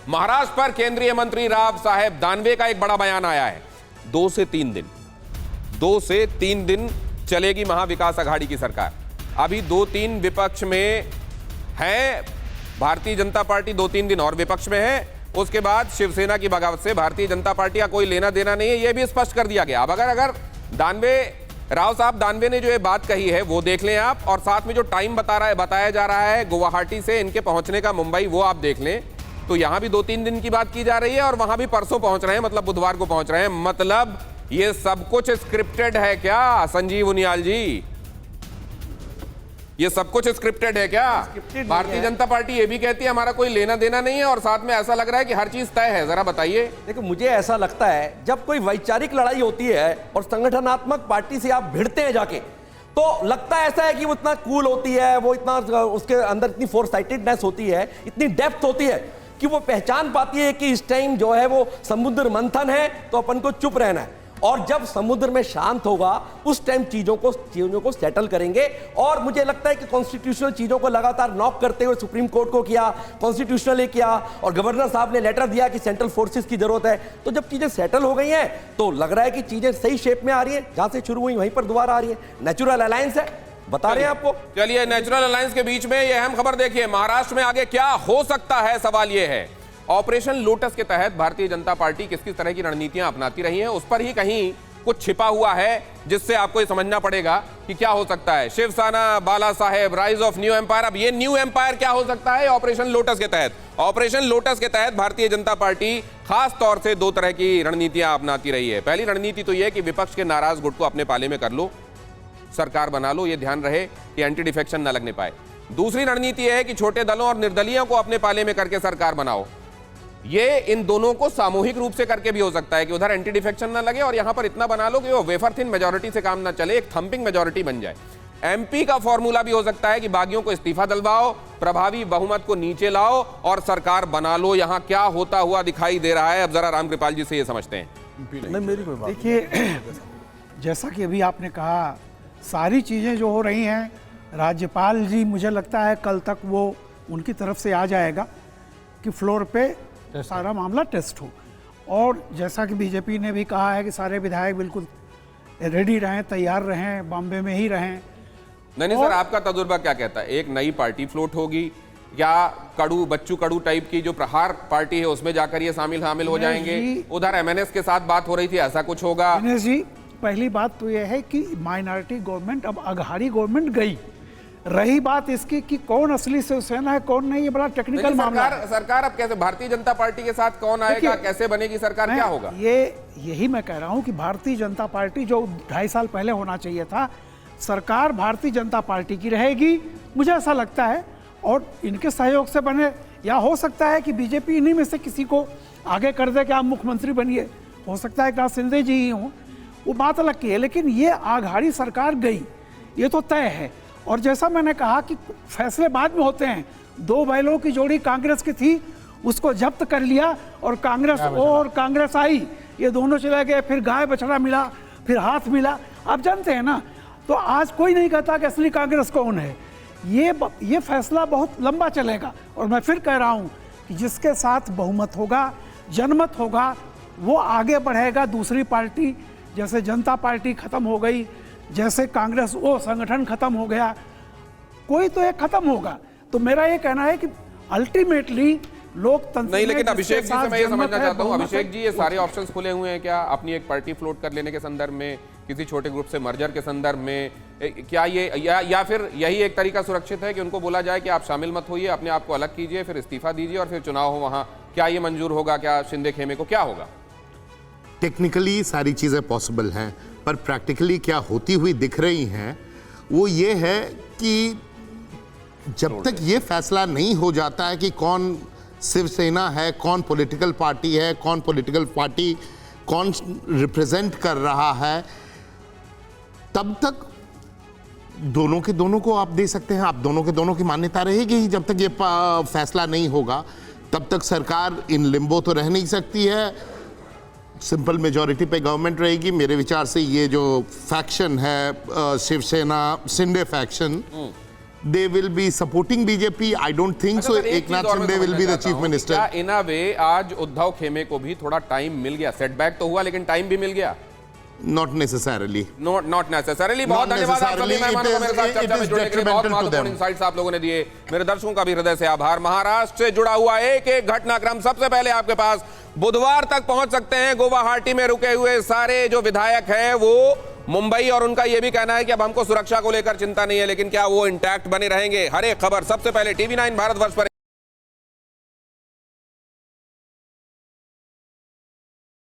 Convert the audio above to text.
महाराष्ट्र पर केंद्रीय मंत्री राव साहेब दानवे का एक बड़ा बयान आया है। 2 से 3 दिन चलेगी महाविकास आघाड़ी की सरकार। अभी 2-3 विपक्ष में है भारतीय जनता पार्टी, 2-3 दिन और विपक्ष में है। उसके बाद शिवसेना की बगावत से भारतीय जनता पार्टी का कोई लेना देना नहीं है, यह भी स्पष्ट कर दिया गया। अब अगर राव साहब दानवे ने जो ये बात कही है वो देख लें आप, और साथ में जो टाइम बताया जा रहा है गुवाहाटी से इनके पहुंचने का मुंबई, वो आप देख लें, तो यहां भी 2-3 दिन की बात की जा रही है और वहां भी परसों पहुंच रहे हैं, मतलब बुधवार को पहुंच रहे हैं। मतलब ये सब कुछ स्क्रिप्टेड है क्या संजीव उनियाल जी? ये सब कुछ स्क्रिप्टेड है क्या? भारतीय जनता पार्टी ये भी कहती है हमारा कोई लेना देना नहीं है, और साथ में ऐसा लग रहा है कि हर चीज तय है। जरा बताइए। देखो, मुझे ऐसा लगता है जब कोई वैचारिक लड़ाई होती है और संगठनात्मक पार्टी से आप भिड़ते हैं जाके, तो लगता है ऐसा है कि वो इतना कूल होती है, वो इतना उसके अंदर इतनी फोरसाइटेडनेस होती है, इतनी डेप्थ होती है कि वो पहचान पाती है कि इस टाइम जो है वो समुद्र मंथन है, तो अपन को चुप रहना है। और जब समुद्र में शांत होगा उस टाइम चीजों को सेटल करेंगे। और मुझे लगता है कि कॉन्स्टिट्यूशनल चीजों को लगातार नॉक करते हुए सुप्रीम कोर्ट को किया, कॉन्स्टिट्यूशनल किया, और गवर्नर साहब ने लेटर दिया कि सेंट्रल फोर्सेस की जरूरत है। तो जब चीजें सेटल हो गई हैं तो लग रहा है कि चीजें सही शेप में आ रही है, जहां से शुरू हुई वहीं पर दोबारा आ रही है। नेचुरल अलायंस है, बता रहे हैं आपको। चलिए, नेचुरल अलायंस के बीच में ये अहम खबर देखिए, महाराष्ट्र में आगे क्या हो सकता है, सवाल ये है। ऑपरेशन लोटस के तहत भारतीय जनता पार्टी किस किस तरह की रणनीतियां अपनाती रही है, उस पर ही कहीं कुछ छिपा हुआ है, जिससे आपको ये समझना पड़ेगा कि क्या हो सकता है। शिवसेना, बाला साहेब, राइज ऑफ न्यू एम्पायर। अब ये न्यू एम्पायर क्या हो सकता है ऑपरेशन लोटस के तहत? ऑपरेशन लोटस के तहत भारतीय जनता पार्टी खास तौर से 2 तरह की रणनीतियां अपनाती रही है। पहली रणनीति तो यह है कि विपक्ष के नाराज गुट को अपने पाले में कर लो, सरकार बना लो, ये ध्यान रहे कि एंटी डिफेक्शन न लगने पाए। दूसरी रणनीति यह है कि छोटे दलों और निर्दलीयों को अपने पाले में करके सरकार बनाओ। ये इन दोनों को सामूहिक रूप से करके भी हो सकता है कि उधर एंटी डिफेक्शन ना लगे और यहां पर इतना बना लो कि वो वेफर थिन मेजॉरिटी से काम ना चले, एक थंपिंग मेजॉरिटी बन जाए। एमपी का फॉर्मूला भी हो सकता है कि बागियों को इस्तीफा दिलवाओ, प्रभावी बहुमत को नीचे लाओ और सरकार बना लो। यहां क्या होता हुआ दिखाई दे रहा है, अब जरा रामकृपाल जी से ये समझते हैं। देखिए, जैसा कि अभी आपने कहा, सारी चीज़ें जो हो रही हैं, राज्यपाल जी मुझे लगता है कल तक वो उनकी तरफ से आ जाएगा कि फ्लोर पे सारा मामला टेस्ट हो। और जैसा कि बीजेपी ने भी कहा है कि सारे विधायक बिल्कुल रेडी रहें, तैयार रहें, बॉम्बे में ही रहें। नहीं सर, आपका तजुर्बा क्या कहता है? एक नई पार्टी फ्लोट होगी या बच्चू कडू टाइप की जो प्रहार पार्टी है उसमें जाकर ये शामिल हो जाएंगे? उधर एमएनएस के साथ बात हो रही थी, ऐसा कुछ होगा? दिनेश जी, पहली बात तो यह है कि माइनॉरिटी गवर्नमेंट अब अघाड़ी गवर्नमेंट गई। रही बात इसकी कि कौन असली शिवसेना है कौन नहीं, ये बड़ा टेक्निकल मामला है। सरकार अब कैसे, भारतीय जनता पार्टी के साथ कौन आएगा, कैसे बनेगी सरकार, क्या होगा? यही मैं कह रहा हूं कि भारतीय जनता पार्टी जो 2.5 साल पहले होना चाहिए था, सरकार भारतीय जनता पार्टी की रहेगी, मुझे ऐसा लगता है। और इनके सहयोग से बने, या हो सकता है कि बीजेपी इन्हीं में से किसी को आगे कर दे कि आप मुख्यमंत्री बनिए। हो सकता है एकनाथ शिंदे जी ही हों, वो बात अलग की है। लेकिन ये आघाड़ी सरकार गई, ये तो तय है। और जैसा मैंने कहा कि फैसले बाद में होते हैं। 2 बैलों की जोड़ी कांग्रेस की थी, उसको जब्त कर लिया और कांग्रेस आई, ये दोनों चले गए। फिर गाय बछड़ा मिला, फिर हाथ मिला, आप जानते हैं ना। तो आज कोई नहीं कहता कि असली कांग्रेस कौन है। ये फैसला बहुत लंबा चलेगा। और मैं फिर कह रहा हूँ कि जिसके साथ बहुमत होगा, जनमत होगा, वो आगे बढ़ेगा। दूसरी पार्टी जैसे जनता पार्टी खत्म हो गई, जैसे कांग्रेस वो संगठन खत्म हो गया, कोई तो एक खत्म होगा। तो मेरा ये कहना है कि अल्टीमेटली लोकतंत्र नहीं। लेकिन अभिषेक जी से मैं ये समझना चाहता हूँ, अभिषेक जी, ये सारे ऑप्शंस खुले हुए हैं क्या अपनी एक पार्टी फ्लोट कर लेने के संदर्भ में, किसी छोटे ग्रुप से मर्जर के संदर्भ में? क्या ये या फिर यही एक तरीका सुरक्षित है कि उनको बोला जाए कि आप शामिल मत होइए, अपने आप को अलग कीजिए, फिर इस्तीफा दीजिए और फिर चुनाव हो वहां? क्या ये मंजूर होगा? क्या शिंदे खेमे को क्या होगा? टेक्निकली सारी चीज़ें पॉसिबल हैं, पर प्रैक्टिकली क्या होती हुई दिख रही हैं वो ये है कि जब तक ये फैसला नहीं हो जाता है कि कौन शिवसेना है, कौन पॉलिटिकल पार्टी है, कौन पॉलिटिकल पार्टी कौन रिप्रेजेंट कर रहा है, तब तक दोनों के दोनों को आप दे सकते हैं। आप दोनों के दोनों की मान्यता रहेगी ही। जब तक ये फैसला नहीं होगा तब तक सरकार इन लिम्बो तो रह नहीं सकती है। सिंपल मेजॉरिटी पे गवर्नमेंट रहेगी। मेरे विचार से ये जो फैक्शन है Shivsena Shinde faction, they will be supporting BJP. I don't think so. Eknath Shinde will be the chief minister. क्या इन अ वे आज उद्धव खेमे को भी थोड़ा टाइम मिल गया? सेटबैक तो हुआ लेकिन टाइम भी मिल गया? Not necessarily. Not necessarily. बहुत धन्यवाद आप सभी मेहमानों को मेरे साथ चर्चा में जुड़ने के लिए। बहुत महत्वपूर्ण इनसाइट्स आप लोगों ने दिए। मेरे दर्शकों का भी हृदय से आभार। महाराष्ट्र से जुड़ा हुआ एक एक घटनाक्रम सबसे पहले आपके पास बुधवार तक पहुंच सकते हैं। गुवाहाटी में रुके हुए सारे जो विधायक हैं वो मुंबई, और उनका यह भी कहना है कि अब हमको सुरक्षा को लेकर चिंता नहीं है, लेकिन क्या वो इंटैक्ट बने रहेंगे? हर एक खबर सबसे पहले TV9 भारतवर्ष पर